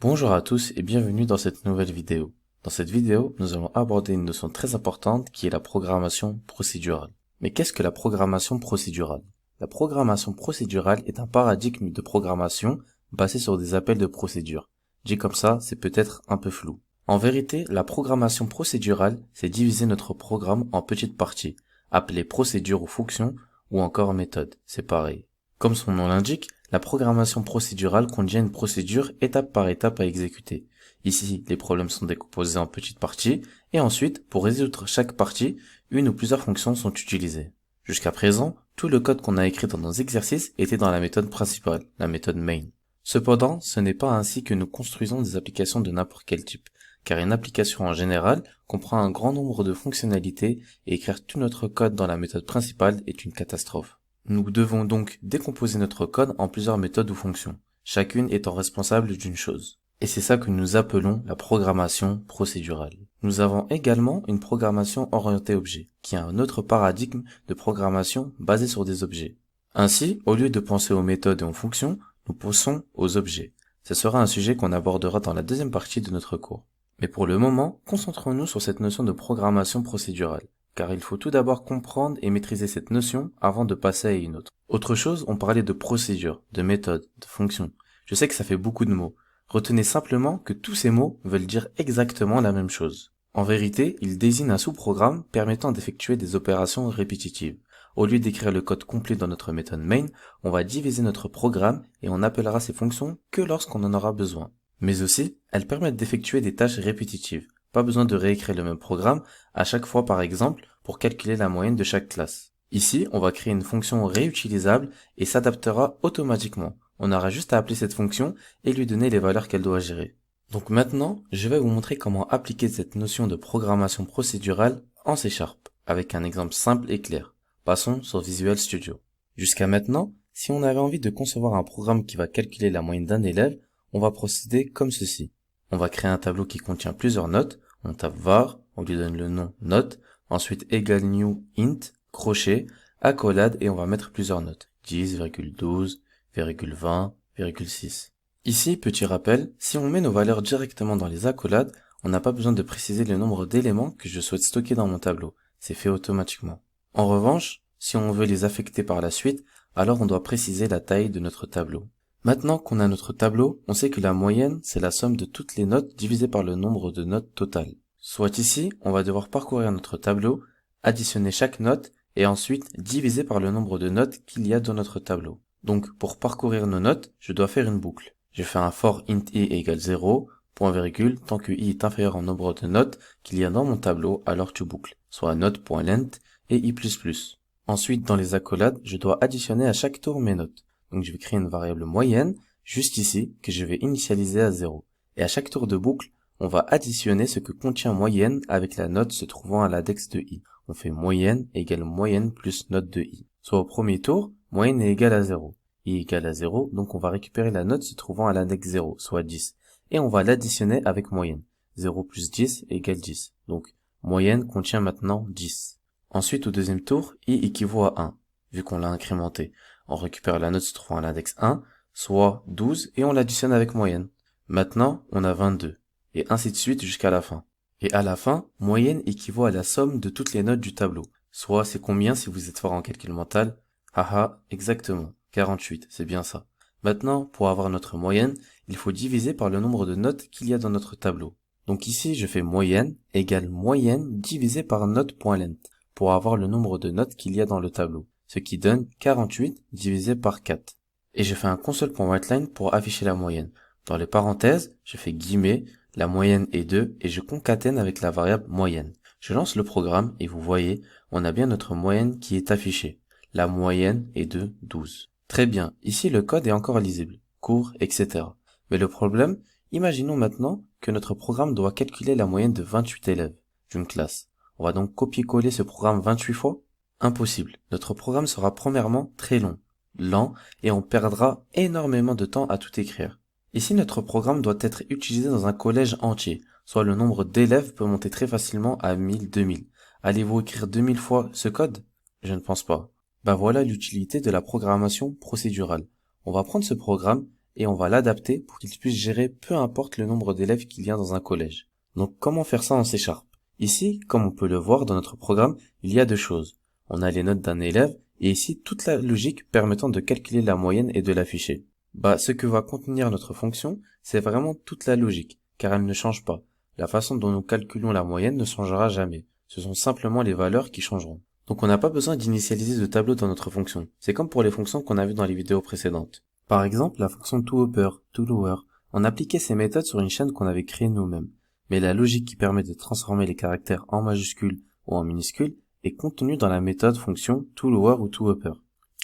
Bonjour à tous et bienvenue dans cette nouvelle vidéo. Dans cette vidéo, nous allons aborder une notion très importante qui est la programmation procédurale. Mais qu'est-ce que la programmation procédurale? La programmation procédurale est un paradigme de programmation basé sur des appels de procédures. Dit comme ça, c'est peut-être un peu flou. En vérité, la programmation procédurale, c'est diviser notre programme en petites parties, appelées procédures ou fonctions, ou encore méthodes, c'est pareil. Comme son nom l'indique, la programmation procédurale contient une procédure étape par étape à exécuter. Ici, les problèmes sont décomposés en petites parties, et ensuite, pour résoudre chaque partie, une ou plusieurs fonctions sont utilisées. Jusqu'à présent, tout le code qu'on a écrit dans nos exercices était dans la méthode principale, la méthode main. Cependant, ce n'est pas ainsi que nous construisons des applications de n'importe quel type, car une application en général comprend un grand nombre de fonctionnalités et écrire tout notre code dans la méthode principale est une catastrophe. Nous devons donc décomposer notre code en plusieurs méthodes ou fonctions, chacune étant responsable d'une chose. Et c'est ça que nous appelons la programmation procédurale. Nous avons également une programmation orientée objet, qui est un autre paradigme de programmation basé sur des objets. Ainsi, au lieu de penser aux méthodes et aux fonctions, nous pensons aux objets. Ce sera un sujet qu'on abordera dans la deuxième partie de notre cours. Mais pour le moment, concentrons-nous sur cette notion de programmation procédurale, car il faut tout d'abord comprendre et maîtriser cette notion avant de passer à une autre. Autre chose, on parlait de procédure, de méthode, de fonction. Je sais que ça fait beaucoup de mots. Retenez simplement que tous ces mots veulent dire exactement la même chose. En vérité, ils désignent un sous-programme permettant d'effectuer des opérations répétitives. Au lieu d'écrire le code complet dans notre méthode main, on va diviser notre programme et on appellera ces fonctions que lorsqu'on en aura besoin. Mais aussi, elles permettent d'effectuer des tâches répétitives. Pas besoin de réécrire le même programme à chaque fois par exemple pour calculer la moyenne de chaque classe. Ici, on va créer une fonction réutilisable et s'adaptera automatiquement. On aura juste à appeler cette fonction et lui donner les valeurs qu'elle doit gérer. Donc maintenant, je vais vous montrer comment appliquer cette notion de programmation procédurale en C# avec un exemple simple et clair. Passons sur Visual Studio. Jusqu'à maintenant, si on avait envie de concevoir un programme qui va calculer la moyenne d'un élève, on va procéder comme ceci. On va créer un tableau qui contient plusieurs notes, on tape var, on lui donne le nom note, ensuite égal new int, crochet, accolade et on va mettre plusieurs notes, 10, 12, 20, 6. Ici, petit rappel, si on met nos valeurs directement dans les accolades, on n'a pas besoin de préciser le nombre d'éléments que je souhaite stocker dans mon tableau, c'est fait automatiquement. En revanche, si on veut les affecter par la suite, alors on doit préciser la taille de notre tableau. Maintenant qu'on a notre tableau, on sait que la moyenne, c'est la somme de toutes les notes divisées par le nombre de notes totales. Soit ici, on va devoir parcourir notre tableau, additionner chaque note, et ensuite diviser par le nombre de notes qu'il y a dans notre tableau. Donc, pour parcourir nos notes, je dois faire une boucle. Je fais un for int i égale 0, point virgule, tant que i est inférieur au nombre de notes qu'il y a dans mon tableau, alors tu boucles, soit note.length et i++. Ensuite, dans les accolades, je dois additionner à chaque tour mes notes. Donc je vais créer une variable moyenne, juste ici, que je vais initialiser à 0. Et à chaque tour de boucle, on va additionner ce que contient moyenne avec la note se trouvant à l'index de i. On fait moyenne égale moyenne plus note de i. Soit au premier tour, moyenne est égale à 0. I égale à 0, donc on va récupérer la note se trouvant à l'index 0, soit 10. Et on va l'additionner avec moyenne. 0 plus 10 égale 10. Donc moyenne contient maintenant 10. Ensuite, au deuxième tour, i équivaut à 1, vu qu'on l'a incrémenté. On récupère la note se trouvant à l'index 1, soit 12, et on l'additionne avec moyenne. Maintenant, on a 22, et ainsi de suite jusqu'à la fin. Et à la fin, moyenne équivaut à la somme de toutes les notes du tableau. Soit c'est combien si vous êtes fort en calcul mental? Haha, exactement, 48, c'est bien ça. Maintenant, pour avoir notre moyenne, il faut diviser par le nombre de notes qu'il y a dans notre tableau. Donc ici, je fais moyenne égale moyenne divisé par note.length pour avoir le nombre de notes qu'il y a dans le tableau, ce qui donne 48 divisé par 4. Et je fais un console.writeline pour afficher la moyenne. Dans les parenthèses, je fais guillemets, la moyenne est 2 et je concatène avec la variable moyenne. Je lance le programme et vous voyez, on a bien notre moyenne qui est affichée. La moyenne est de 12. Très bien, ici le code est encore lisible, court, etc. Mais le problème, imaginons maintenant que notre programme doit calculer la moyenne de 28 élèves d'une classe. On va donc copier-coller ce programme 28 fois? Impossible. Notre programme sera premièrement très long, lent, et on perdra énormément de temps à tout écrire. Ici, notre programme doit être utilisé dans un collège entier, soit le nombre d'élèves peut monter très facilement à 1000, 2000. Allez-vous écrire 2000 fois ce code? Je ne pense pas. Voilà l'utilité de la programmation procédurale. On va prendre ce programme et on va l'adapter pour qu'il puisse gérer peu importe le nombre d'élèves qu'il y a dans un collège. Donc comment faire ça en C#? Ici, comme on peut le voir dans notre programme, il y a deux choses. On a les notes d'un élève et ici toute la logique permettant de calculer la moyenne et de l'afficher. Ce que va contenir notre fonction, c'est vraiment toute la logique, car elle ne change pas. La façon dont nous calculons la moyenne ne changera jamais. Ce sont simplement les valeurs qui changeront. Donc on n'a pas besoin d'initialiser de tableau dans notre fonction. C'est comme pour les fonctions qu'on a vues dans les vidéos précédentes. Par exemple, la fonction toUpper, toLower. On appliquait ces méthodes sur une chaîne qu'on avait créée nous-mêmes. Mais la logique qui permet de transformer les caractères en majuscules ou en minuscules est contenue dans la méthode fonction toLower ou toUpper.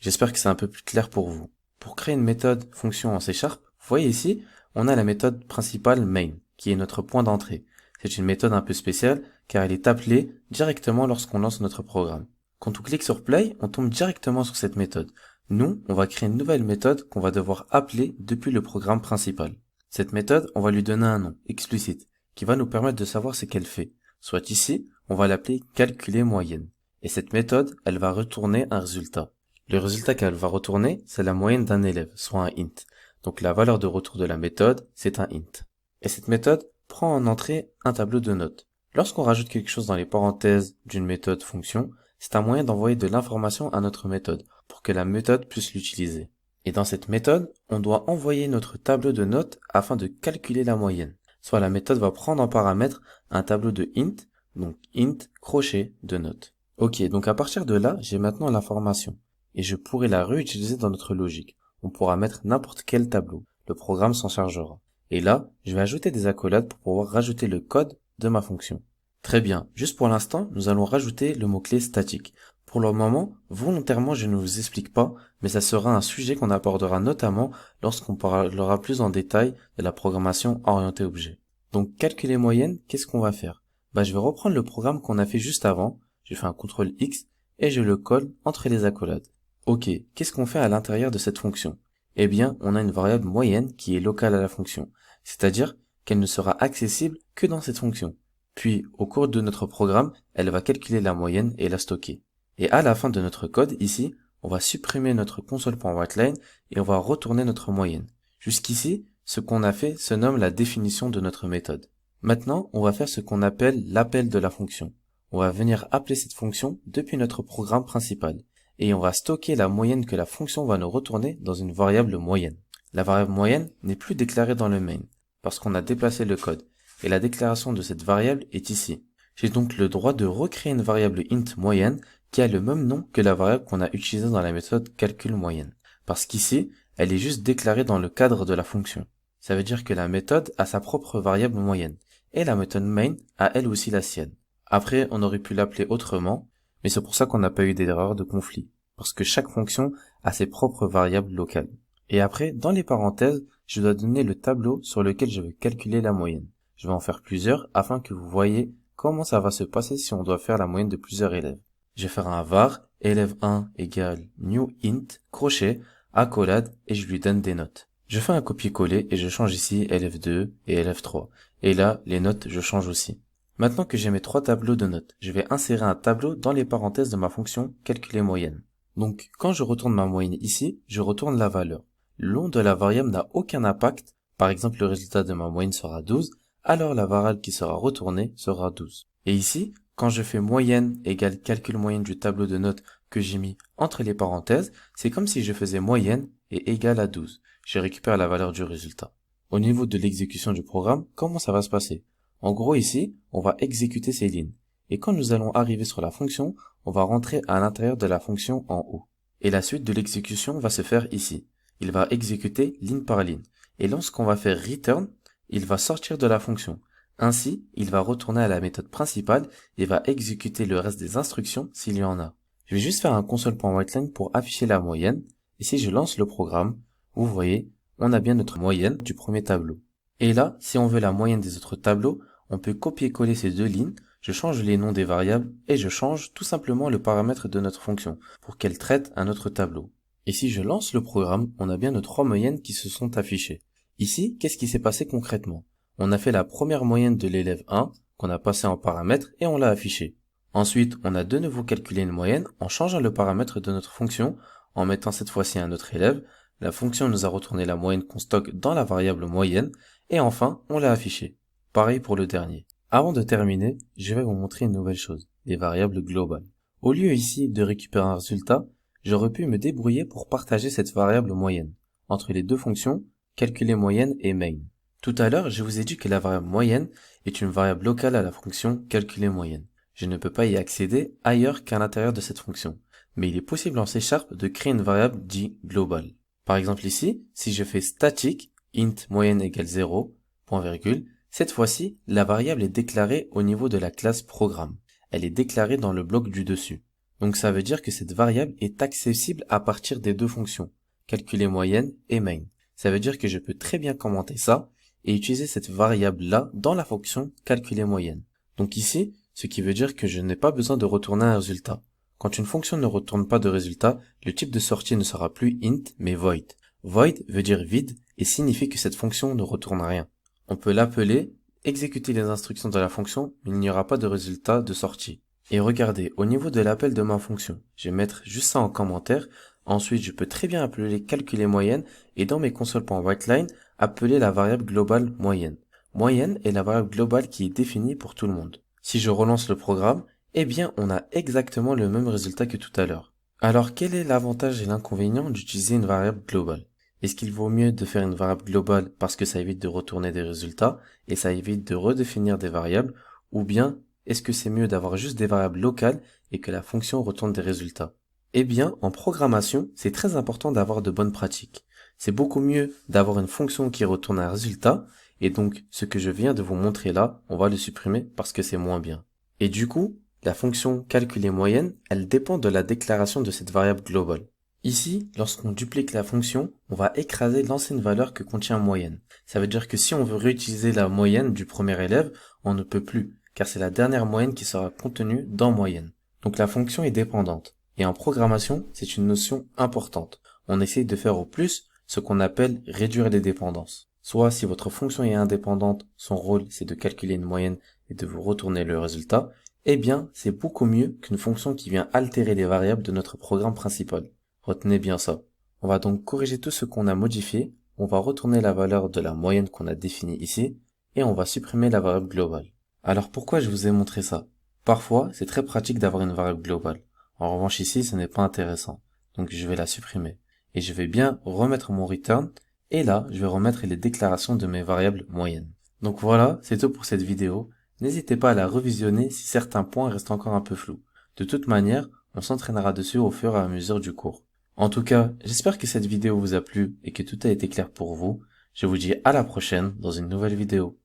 J'espère que c'est un peu plus clair pour vous. Pour créer une méthode fonction en C#, vous voyez ici, on a la méthode principale main, qui est notre point d'entrée. C'est une méthode un peu spéciale car elle est appelée directement lorsqu'on lance notre programme. Quand on clique sur Play, on tombe directement sur cette méthode. Nous, on va créer une nouvelle méthode qu'on va devoir appeler depuis le programme principal. Cette méthode, on va lui donner un nom, explicite, qui va nous permettre de savoir ce qu'elle fait. Soit ici, on va l'appeler calculer moyenne. Et cette méthode, elle va retourner un résultat. Le résultat qu'elle va retourner, c'est la moyenne d'un élève, soit un int. Donc la valeur de retour de la méthode, c'est un int. Et cette méthode prend en entrée un tableau de notes. Lorsqu'on rajoute quelque chose dans les parenthèses d'une méthode fonction, c'est un moyen d'envoyer de l'information à notre méthode pour que la méthode puisse l'utiliser. Et dans cette méthode, on doit envoyer notre tableau de notes afin de calculer la moyenne. Soit la méthode va prendre en paramètre un tableau de int, donc int crochet de notes. Ok, donc à partir de là, j'ai maintenant l'information et je pourrai la réutiliser dans notre logique. On pourra mettre n'importe quel tableau. Le programme s'en chargera. Et là, je vais ajouter des accolades pour pouvoir rajouter le code de ma fonction. Très bien, juste pour l'instant, nous allons rajouter le mot-clé statique. Pour le moment, volontairement, je ne vous explique pas, mais ça sera un sujet qu'on abordera notamment lorsqu'on parlera plus en détail de la programmation orientée objet. Donc, calculer moyenne, qu'est-ce qu'on va faire? Je vais reprendre le programme qu'on a fait juste avant, je fais un CTRL X et je le colle entre les accolades. Ok, qu'est-ce qu'on fait à l'intérieur de cette fonction? Eh bien, on a une variable moyenne qui est locale à la fonction, c'est-à-dire qu'elle ne sera accessible que dans cette fonction. Puis, au cours de notre programme, elle va calculer la moyenne et la stocker. Et à la fin de notre code, ici, on va supprimer notre console.writeLine et on va retourner notre moyenne. Jusqu'ici, ce qu'on a fait se nomme la définition de notre méthode. Maintenant, on va faire ce qu'on appelle l'appel de la fonction. On va venir appeler cette fonction depuis notre programme principal. Et on va stocker la moyenne que la fonction va nous retourner dans une variable moyenne. La variable moyenne n'est plus déclarée dans le main, parce qu'on a déplacé le code, et la déclaration de cette variable est ici. J'ai donc le droit de recréer une variable int moyenne qui a le même nom que la variable qu'on a utilisée dans la méthode calcul moyenne, parce qu'ici, elle est juste déclarée dans le cadre de la fonction. Ça veut dire que la méthode a sa propre variable moyenne, et la méthode main a elle aussi la sienne. Après, on aurait pu l'appeler autrement, mais c'est pour ça qu'on n'a pas eu d'erreur de conflit, parce que chaque fonction a ses propres variables locales. Et après, dans les parenthèses, je dois donner le tableau sur lequel je veux calculer la moyenne. Je vais en faire plusieurs afin que vous voyez comment ça va se passer si on doit faire la moyenne de plusieurs élèves. Je vais faire un var élève1 égale new int crochet accolade et je lui donne des notes. Je fais un copier-coller et je change ici élève2 et élève3. Et là, les notes, je change aussi. Maintenant que j'ai mes trois tableaux de notes, je vais insérer un tableau dans les parenthèses de ma fonction calculer moyenne. Donc, quand je retourne ma moyenne ici, je retourne la valeur. Le nom de la variable n'a aucun impact. Par exemple, le résultat de ma moyenne sera 12, alors la variable qui sera retournée sera 12. Et ici, quand je fais moyenne égale calcul moyenne du tableau de notes que j'ai mis entre les parenthèses, c'est comme si je faisais moyenne et égale à 12. Je récupère la valeur du résultat. Au niveau de l'exécution du programme, comment ça va se passer? En gros ici, on va exécuter ces lignes. Et quand nous allons arriver sur la fonction, on va rentrer à l'intérieur de la fonction en haut. Et la suite de l'exécution va se faire ici. Il va exécuter ligne par ligne. Et lorsqu'on va faire return, il va sortir de la fonction. Ainsi, il va retourner à la méthode principale et va exécuter le reste des instructions s'il y en a. Je vais juste faire un console.writeLine pour afficher la moyenne. Et si je lance le programme, vous voyez, on a bien notre moyenne du premier tableau. Et là, si on veut la moyenne des autres tableaux, on peut copier-coller ces deux lignes, je change les noms des variables et je change tout simplement le paramètre de notre fonction pour qu'elle traite un autre tableau. Et si je lance le programme, on a bien nos trois moyennes qui se sont affichées. Ici, qu'est-ce qui s'est passé concrètement? On a fait la première moyenne de l'élève 1, qu'on a passé en paramètre et on l'a affiché. Ensuite, on a de nouveau calculé une moyenne en changeant le paramètre de notre fonction, en mettant cette fois-ci un autre élève. La fonction nous a retourné la moyenne qu'on stocke dans la variable moyenne, et enfin, on l'a affichée. Pareil pour le dernier. Avant de terminer, je vais vous montrer une nouvelle chose, les variables globales. Au lieu ici de récupérer un résultat, j'aurais pu me débrouiller pour partager cette variable moyenne entre les deux fonctions, calculer moyenne et main. Tout à l'heure, je vous ai dit que la variable moyenne est une variable locale à la fonction calculer moyenne. Je ne peux pas y accéder ailleurs qu'à l'intérieur de cette fonction. Mais il est possible en C# de créer une variable dite globale. Par exemple ici, si je fais static int moyenne égale 0, point virgule, cette fois-ci, la variable est déclarée au niveau de la classe programme. Elle est déclarée dans le bloc du dessus. Donc ça veut dire que cette variable est accessible à partir des deux fonctions, calculer moyenne et main. Ça veut dire que je peux très bien commenter ça et utiliser cette variable-là dans la fonction calculer moyenne. Donc ici, ce qui veut dire que je n'ai pas besoin de retourner un résultat. Quand une fonction ne retourne pas de résultat, le type de sortie ne sera plus int mais void. Void veut dire vide et signifie que cette fonction ne retourne rien. On peut l'appeler, exécuter les instructions de la fonction, mais il n'y aura pas de résultat de sortie. Et regardez, au niveau de l'appel de ma fonction, je vais mettre juste ça en commentaire. Ensuite, je peux très bien appeler calculer moyenne et dans mes console.writeLine, appeler la variable globale moyenne. Moyenne est la variable globale qui est définie pour tout le monde. Si je relance le programme, eh bien, on a exactement le même résultat que tout à l'heure. Alors, quel est l'avantage et l'inconvénient d'utiliser une variable globale? Est-ce qu'il vaut mieux de faire une variable globale parce que ça évite de retourner des résultats et ça évite de redéfinir des variables, ou bien est-ce que c'est mieux d'avoir juste des variables locales et que la fonction retourne des résultats? Eh bien, en programmation, c'est très important d'avoir de bonnes pratiques. C'est beaucoup mieux d'avoir une fonction qui retourne un résultat, et donc ce que je viens de vous montrer là, on va le supprimer parce que c'est moins bien. Et du coup, la fonction calculer moyenne, elle dépend de la déclaration de cette variable globale. Ici, lorsqu'on duplique la fonction, on va écraser l'ancienne valeur que contient moyenne. Ça veut dire que si on veut réutiliser la moyenne du premier élève, on ne peut plus, car c'est la dernière moyenne qui sera contenue dans moyenne. Donc la fonction est dépendante. Et en programmation, c'est une notion importante. On essaye de faire au plus ce qu'on appelle réduire les dépendances. Soit si votre fonction est indépendante, son rôle c'est de calculer une moyenne et de vous retourner le résultat, eh bien c'est beaucoup mieux qu'une fonction qui vient altérer les variables de notre programme principal. Retenez bien ça. On va donc corriger tout ce qu'on a modifié, on va retourner la valeur de la moyenne qu'on a définie ici, et on va supprimer la variable globale. Alors pourquoi je vous ai montré ça? Parfois, c'est très pratique d'avoir une variable globale. En revanche ici, ce n'est pas intéressant. Donc je vais la supprimer. Et je vais bien remettre mon return, et là, je vais remettre les déclarations de mes variables moyennes. Donc voilà, c'est tout pour cette vidéo. N'hésitez pas à la revisionner si certains points restent encore un peu flous. De toute manière, on s'entraînera dessus au fur et à mesure du cours. En tout cas, j'espère que cette vidéo vous a plu et que tout a été clair pour vous. Je vous dis à la prochaine dans une nouvelle vidéo.